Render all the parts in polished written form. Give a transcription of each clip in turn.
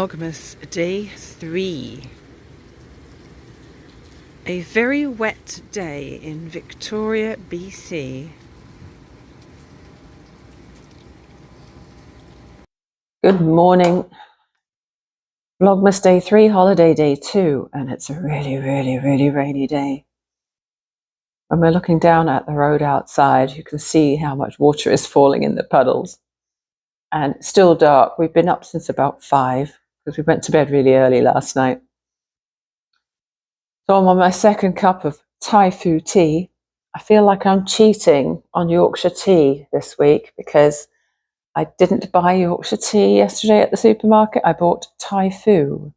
Vlogmas Day 3. A very wet day in Victoria, BC. Good morning. Vlogmas Day 3, holiday day 2, and it's a really rainy day. When we're looking down at the road outside, you can see how much water is falling in the puddles. And it's still dark. We've been up since about 5 because we went to bed really early last night. So I'm on my second cup of Thai food tea. I feel like I'm cheating on Yorkshire tea this week because I didn't buy Yorkshire tea yesterday at the supermarket. I bought Thai food.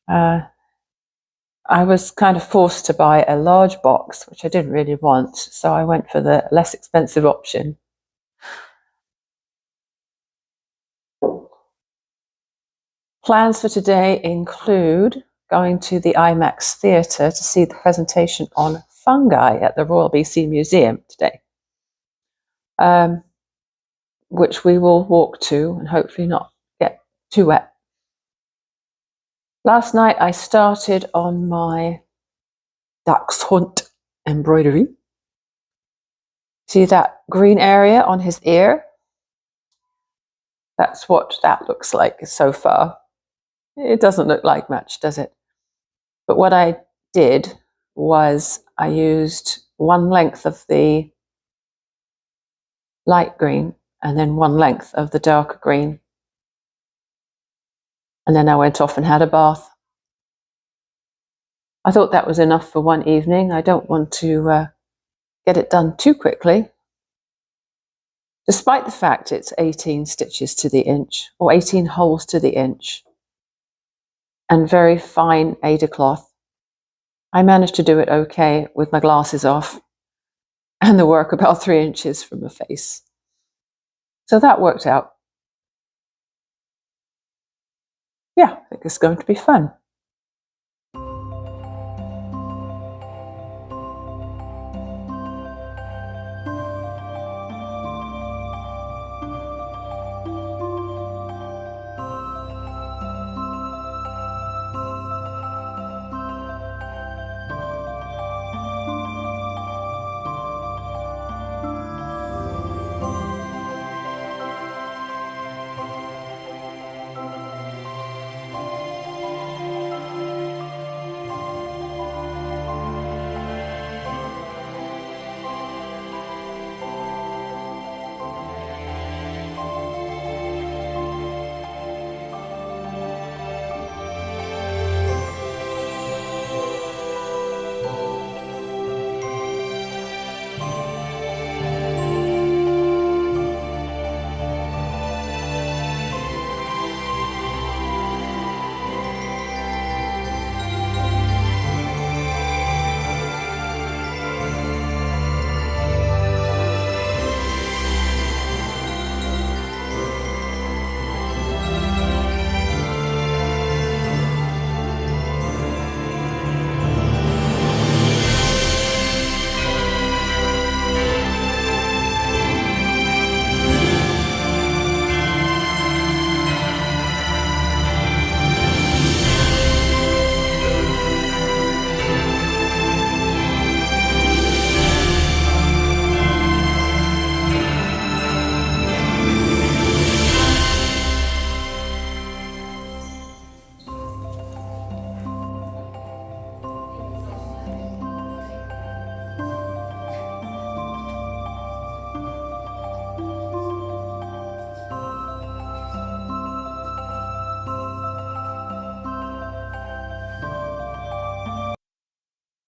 I was kind of forced to buy a large box, which I didn't really want, so I went for the less expensive option. Plans for today include going to the IMAX theatre to see the presentation on fungi at the Royal BC Museum today, which we will walk to and hopefully not get too wet. Last night I started on my dachshund embroidery. See that green area on his ear? That's what that looks like so far. It doesn't look like much, does it? But what I did was I used one length of the light green and then one length of the darker green. And then I went off and had a bath. I thought that was enough for one evening. I don't want to get it done too quickly. Despite the fact it's 18 stitches to the inch, or 18 holes to the inch, and very fine Aida cloth, I managed to do it okay with my glasses off and the work about 3 inches from the face. So that worked out. Yeah, I think it's going to be fun.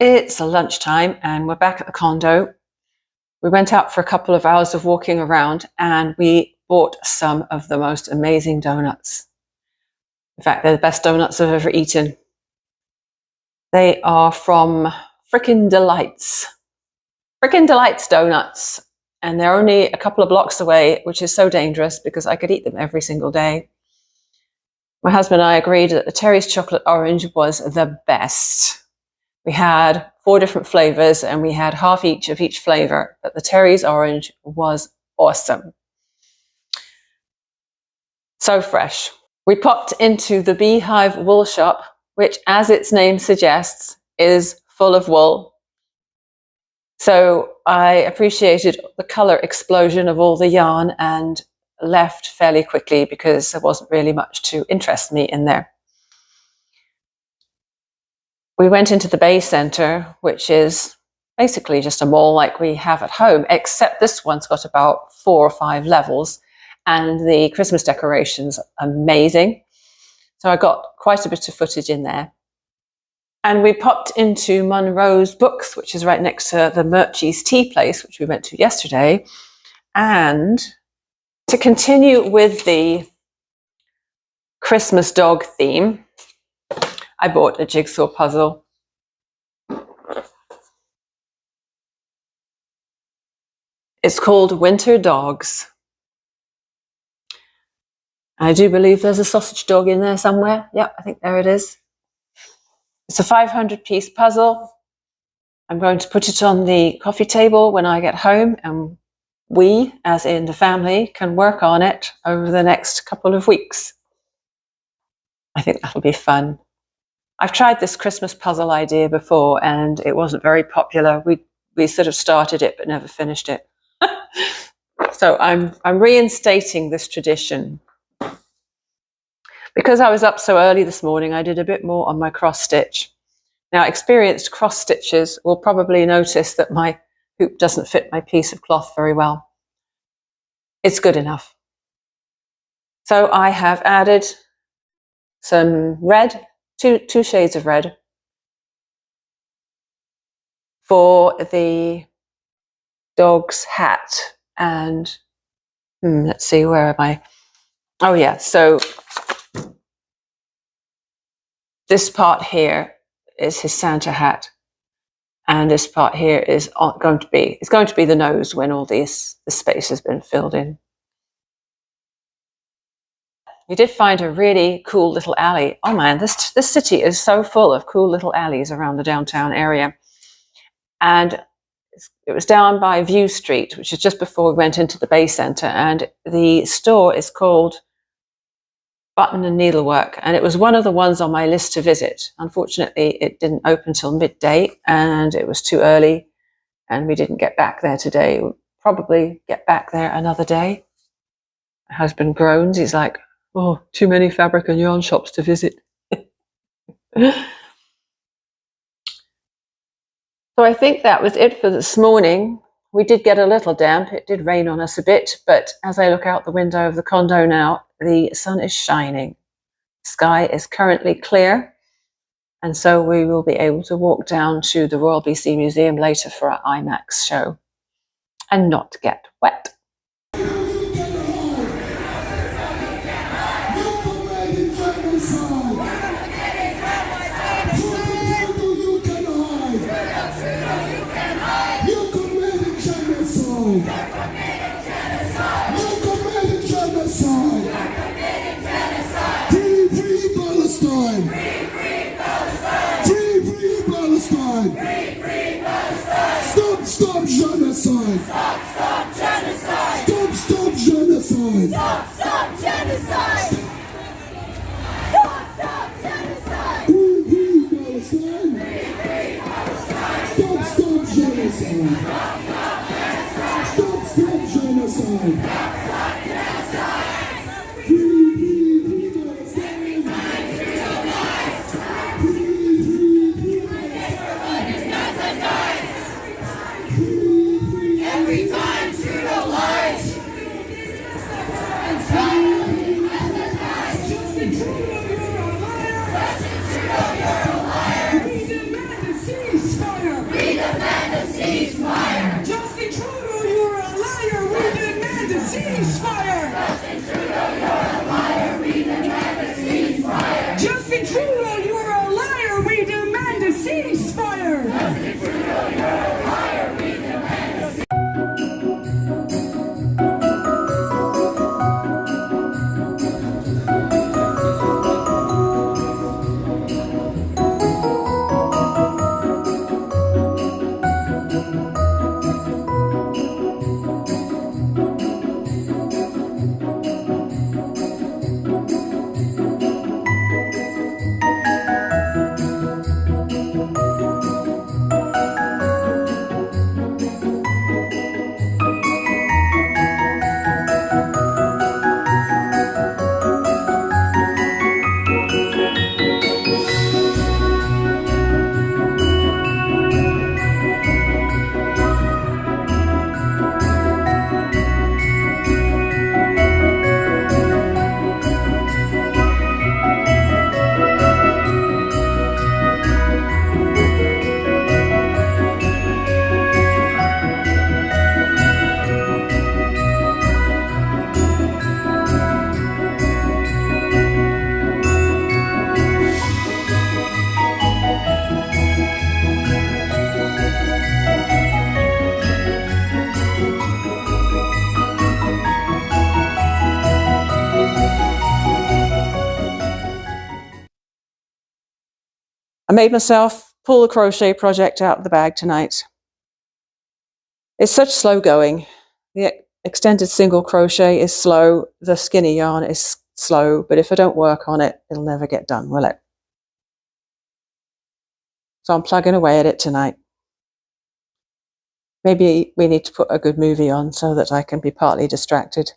It's lunchtime and we're back at the condo. We went out for a couple of hours of walking around and we bought some of the most amazing donuts. In fact, they're the best donuts I've ever eaten. They are from Frickin' Delights. Frickin' Delights donuts. And they're only a couple of blocks away, which is so dangerous because I could eat them every single day. My husband and I agreed that the Terry's chocolate orange was the best. We had 4 different flavors and we had half each of each flavor, but the Terry's orange was awesome. So fresh. We popped into the Beehive wool shop, which, as its name suggests, is full of wool. So I appreciated the colour explosion of all the yarn and left fairly quickly because there wasn't really much to interest me in there. We went into the Bay Centre, which is basically just a mall like we have at home, except this one's got about 4 or 5 levels, and the Christmas decorations are amazing. So I got quite a bit of footage in there. And we popped into Munro's Books, which is right next to the Murchie's Tea Place, which we went to yesterday. And to continue with the Christmas dog theme, I bought a jigsaw puzzle. It's called Winter Dogs. I do believe there's a sausage dog in there somewhere. Yep, I think there it is. It's a 500-piece puzzle. I'm going to put it on the coffee table when I get home, and we, as in the family, can work on it over the next couple of weeks. I think that'll be fun. I've tried this Christmas puzzle idea before, and it wasn't very popular. We sort of started it but never finished it. So I'm reinstating this tradition. Because I was up so early this morning, I did a bit more on my cross stitch. Now, experienced cross stitchers will probably notice that my hoop doesn't fit my piece of cloth very well. It's good enough. So I have added some red, two shades of red for the dog's hat. And let's see, where am I? Oh yeah, so this part here is his Santa hat, and this part here is going to be the nose when all the space has been filled in. We did find a really cool little alley. Oh man, this city is so full of cool little alleys around the downtown area. And it was down by View Street, which is just before we went into the Bay Centre, and the store is called Button and Needlework, and it was one of the ones on my list to visit. Unfortunately, it didn't open till midday, and it was too early, and we didn't get back there today. We'll probably get back there another day. My husband groans. He's like, oh, too many fabric and yarn shops to visit. So I think that was it for this morning. We did get a little damp. It did rain on us a bit, but as I look out the window of the condo now, the sun is shining. The sky is currently clear, and so we will be able to walk down to the Royal BC Museum later for our IMAX show and not get wet. Stop genocide! Stop genocide! Stop genocide! Stop genocide! Stop genocide! Free Palestine! Free Palestine! Stop genocide! Stop genocide! Stop genocide! Every time Trudeau lies. Justin Trudeau, you're a liar. Justin Trudeau, you're a liar. We demand a ceasefire. We demand a ceasefire. Justin Trudeau, you're a liar. We demand a ceasefire. I made myself pull the crochet project out of the bag tonight. It's such slow going. The extended single crochet is slow. The skinny yarn is slow, but if I don't work on it, it'll never get done, will it? So I'm plugging away at it tonight. Maybe we need to put a good movie on so that I can be partly distracted.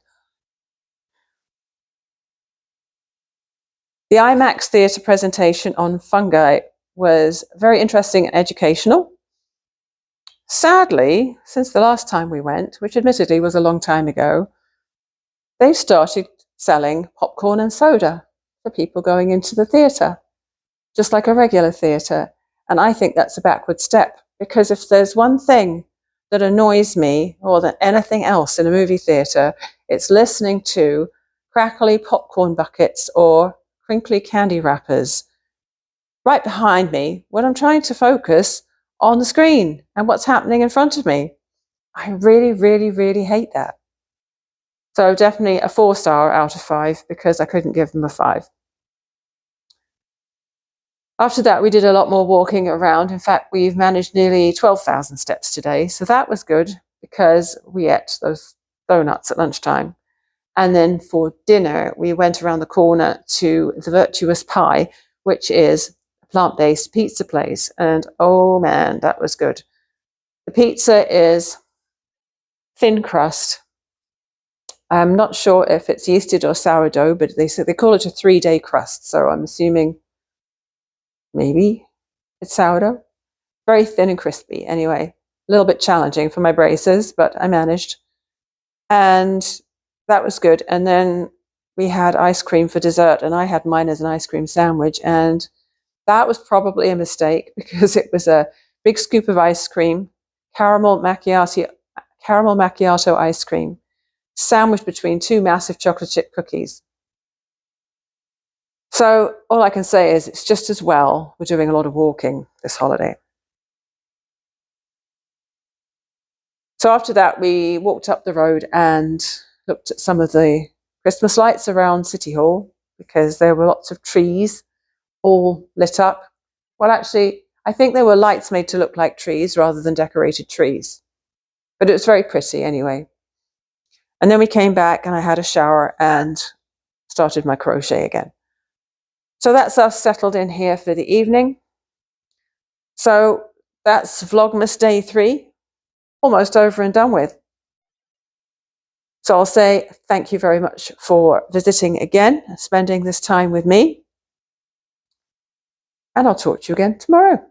The IMAX theatre presentation on fungi was very interesting and educational. Sadly, since the last time we went, which admittedly was a long time ago, they've started selling popcorn and soda for people going into the theatre, just like a regular theatre. And I think that's a backward step, because if there's one thing that annoys me more than anything else in a movie theatre, it's listening to crackly popcorn buckets or crinkly candy wrappers right behind me when I'm trying to focus on the screen and what's happening in front of me. I really, really, really hate that. So definitely a 4-star out of 5, because I couldn't give them a 5. After that, we did a lot more walking around. In fact, we've managed nearly 12,000 steps today. So that was good, because we ate those donuts at lunchtime. And then for dinner, we went around the corner to the Virtuous Pie, which is a plant-based pizza place. And oh man, that was good. The pizza is thin crust. I'm not sure if it's yeasted or sourdough, but they call it a 3-day crust. So I'm assuming maybe it's sourdough. Very thin and crispy. Anyway, a little bit challenging for my braces, but I managed. And that was good. And then we had ice cream for dessert, and I had mine as an ice cream sandwich. And that was probably a mistake, because it was a big scoop of ice cream, caramel macchiato ice cream, sandwiched between 2 massive chocolate chip cookies. So all I can say is it's just as well we're doing a lot of walking this holiday. So after that, we walked up the road and looked at some of the Christmas lights around City Hall, because there were lots of trees all lit up. Well, actually, I think there were lights made to look like trees rather than decorated trees. But it was very pretty anyway. And then we came back and I had a shower and started my crochet again. So that's us settled in here for the evening. So that's Vlogmas Day 3, almost over and done with. So I'll say thank you very much for visiting again, spending this time with me. And I'll talk to you again tomorrow.